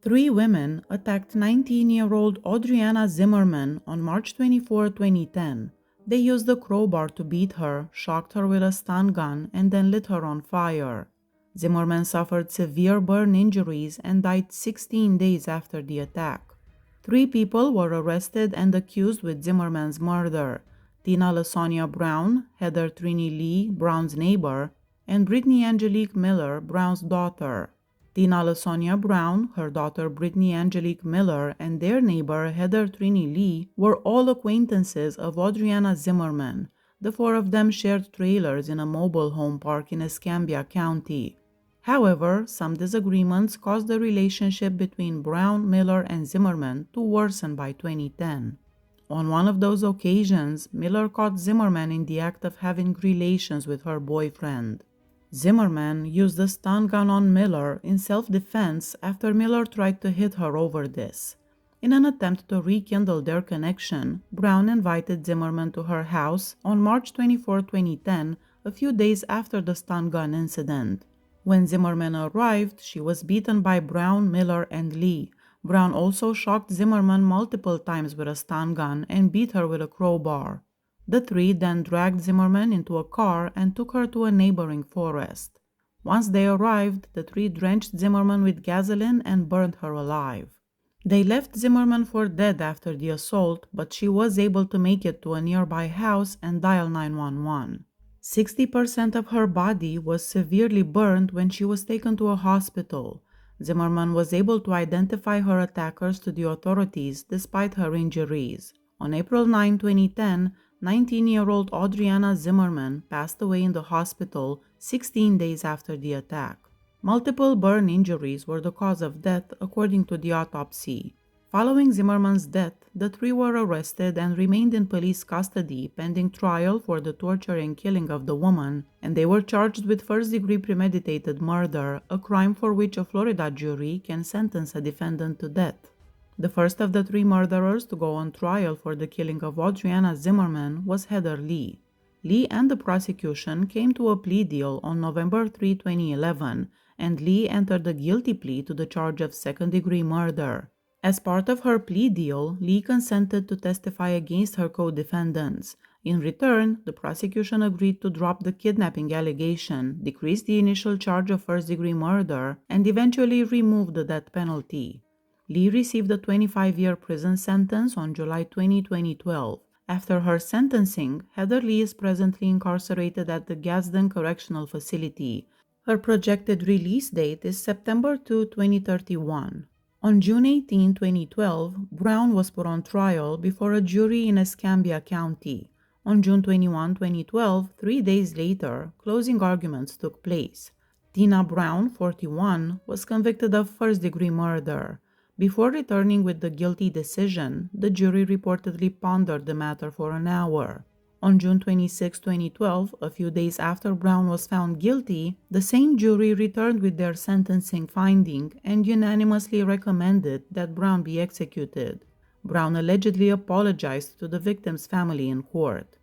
Three women attacked 19-year-old Audriana Zimmerman on March 24, 2010. They used a crowbar to beat her, shocked her with a stun gun, and then lit her on fire. Zimmerman suffered severe burn injuries and died 16 days after the attack. Three people were arrested and accused with Zimmerman's murder: Tina Lasonya Brown, Heather Trini Lee, Brown's neighbor, and Britney Angelique Miller, Brown's daughter. Tina Lasonya Brown, her daughter Britney Angelique Miller, and their neighbor Heather Trini Lee were all acquaintances of Audriana Zimmerman. The four of them shared trailers in a mobile home park in Escambia County. However, some disagreements caused the relationship between Brown, Miller, and Zimmerman to worsen by 2010. On one of those occasions, Miller caught Zimmerman in the act of having relations with her boyfriend. Zimmerman used a stun gun on Miller in self-defense after Miller tried to hit her over this. In an attempt to rekindle their connection, Brown invited Zimmerman to her house on March 24, 2010, a few days after the stun gun incident. When Zimmerman arrived, she was beaten by Brown, Miller, and Lee. Brown also shocked Zimmerman multiple times with a stun gun and beat her with a crowbar. The three then dragged Zimmerman into a car and took her to a neighboring forest. Once they arrived, the three drenched Zimmerman with gasoline and burned her alive. They left Zimmerman for dead after the assault, but she was able to make it to a nearby house and dial 911. 60% of her body was severely burned when she was taken to a hospital. Zimmerman was able to identify her attackers to the authorities despite her injuries. On April 9, 2010, 19-year-old Audriana Zimmerman passed away in the hospital 16 days after the attack. Multiple burn injuries were the cause of death, according to the autopsy. Following Zimmerman's death, the three were arrested and remained in police custody pending trial for the torture and killing of the woman, and they were charged with first-degree premeditated murder, a crime for which a Florida jury can sentence a defendant to death. The first of the three murderers to go on trial for the killing of Audriana Zimmerman was Heather Lee. Lee and the prosecution came to a plea deal on November 3, 2011, and Lee entered a guilty plea to the charge of second-degree murder. As part of her plea deal, Lee consented to testify against her co-defendants. In return, the prosecution agreed to drop the kidnapping allegation, decrease the initial charge of first-degree murder, and eventually remove the death penalty. Lee received a 25-year prison sentence on July 20, 2012. After her sentencing, Heather Lee is presently incarcerated at the Gadsden Correctional Facility. Her projected release date is September 2, 2031. On June 18, 2012, Brown was put on trial before a jury in Escambia County. On June 21, 2012, 3 days later, closing arguments took place. Tina Brown, 41, was convicted of first-degree murder. Before returning with the guilty decision, the jury reportedly pondered the matter for an hour. On June 26, 2012, a few days after Brown was found guilty, the same jury returned with their sentencing finding and unanimously recommended that Brown be executed. Brown allegedly apologized to the victim's family in court.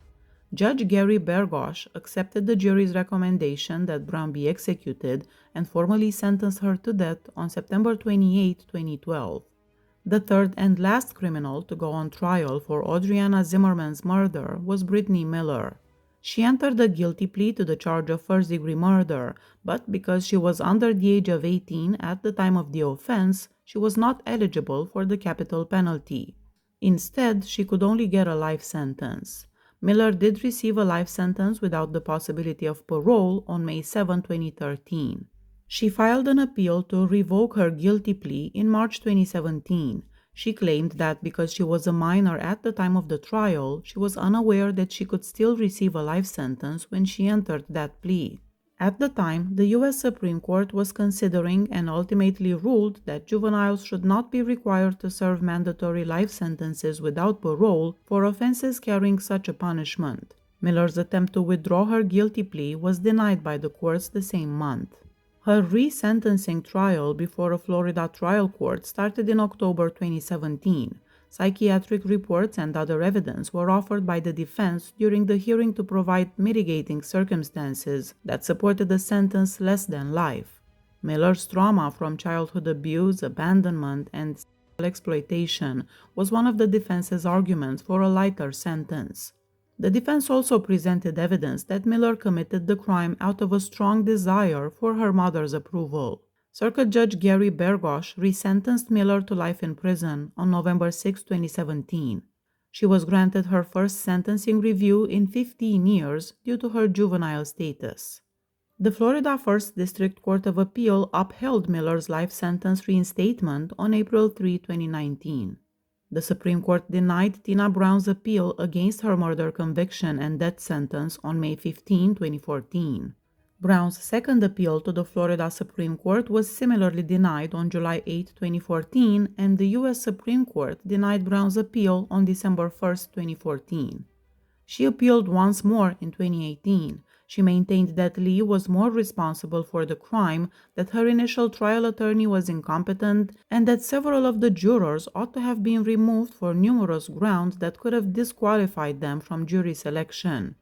Judge Gary Bergosh accepted the jury's recommendation that Brown be executed and formally sentenced her to death on September 28, 2012. The third and last criminal to go on trial for Audriana Zimmerman's murder was Britney Miller. She entered a guilty plea to the charge of first-degree murder, but because she was under the age of 18 at the time of the offense, she was not eligible for the capital penalty. Instead, she could only get a life sentence. Miller did receive a life sentence without the possibility of parole on May 7, 2013. She filed an appeal to revoke her guilty plea in March 2017. She claimed that because she was a minor at the time of the trial, she was unaware that she could still receive a life sentence when she entered that plea. At the time, the U.S. Supreme Court was considering and ultimately ruled that juveniles should not be required to serve mandatory life sentences without parole for offenses carrying such a punishment. Miller's attempt to withdraw her guilty plea was denied by the courts the same month. Her re-sentencing trial before a Florida trial court started in October 2017. Psychiatric reports and other evidence were offered by the defense during the hearing to provide mitigating circumstances that supported a sentence less than life. Miller's trauma from childhood abuse, abandonment, and sexual exploitation was one of the defense's arguments for a lighter sentence. The defense also presented evidence that Miller committed the crime out of a strong desire for her mother's approval. Circuit Judge Gary Bergosh resentenced Miller to life in prison on November 6, 2017. She was granted her first sentencing review in 15 years due to her juvenile status. The Florida First District Court of Appeal upheld Miller's life sentence reinstatement on April 3, 2019. The Supreme Court denied Tina Brown's appeal against her murder conviction and death sentence on May 15, 2014. Brown's second appeal to the Florida Supreme Court was similarly denied on July 8, 2014, and the U.S. Supreme Court denied Brown's appeal on December 1, 2014. She appealed once more in 2018. She maintained that Lee was more responsible for the crime, that her initial trial attorney was incompetent, and that several of the jurors ought to have been removed for numerous grounds that could have disqualified them from jury selection.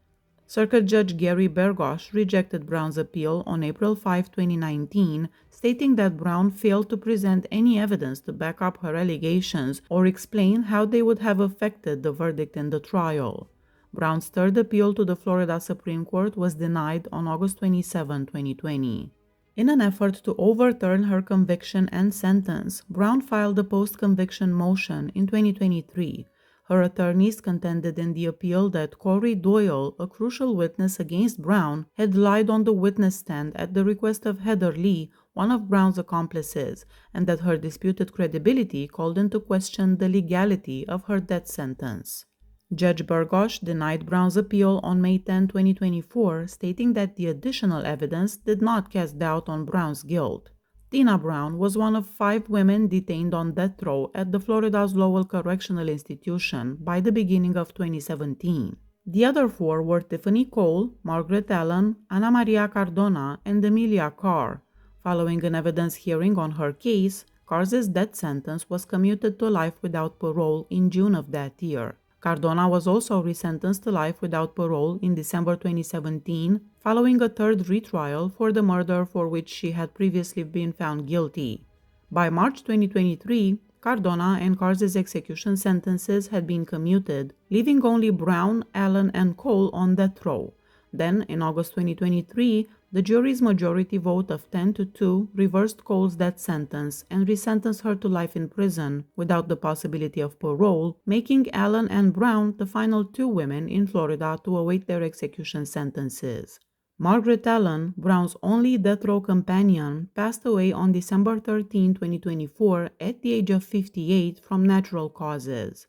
Circuit Judge Gary Bergosh rejected Brown's appeal on April 5, 2019, stating that Brown failed to present any evidence to back up her allegations or explain how they would have affected the verdict in the trial. Brown's third appeal to the Florida Supreme Court was denied on August 27, 2020. In an effort to overturn her conviction and sentence, Brown filed a post-conviction motion in 2023. Her attorneys contended in the appeal that Corey Doyle, a crucial witness against Brown, had lied on the witness stand at the request of Heather Lee, one of Brown's accomplices, and that her disputed credibility called into question the legality of her death sentence. Judge Bergosh denied Brown's appeal on May 10, 2024, stating that the additional evidence did not cast doubt on Brown's guilt. Tina Brown was one of 5 women detained on death row at the Florida's Lowell Correctional Institution by the beginning of 2017. The other 4 were Tiffany Cole, Margaret Allen, Maria Cardona, and Emilia Carr. Following an evidence hearing on her case, Carr's death sentence was commuted to life without parole in June of that year. Cardona was also resentenced to life without parole in December 2017, following a third retrial for the murder for which she had previously been found guilty. By March 2023, Cardona and Carr's execution sentences had been commuted, leaving only Brown, Allen, and Cole on death row. Then, in August 2023, the jury's majority vote of 10-2 reversed Cole's death sentence and resentenced her to life in prison without the possibility of parole, making Allen and Brown the final 2 women in Florida to await their execution sentences. Margaret Allen, Brown's only death row companion, passed away on December 13, 2024, at the age of 58 from natural causes.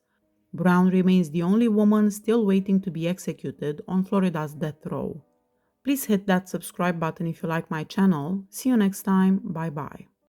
Brown remains the only woman still waiting to be executed on Florida's death row. Please hit that subscribe button if you like my channel. See you next time. Bye bye.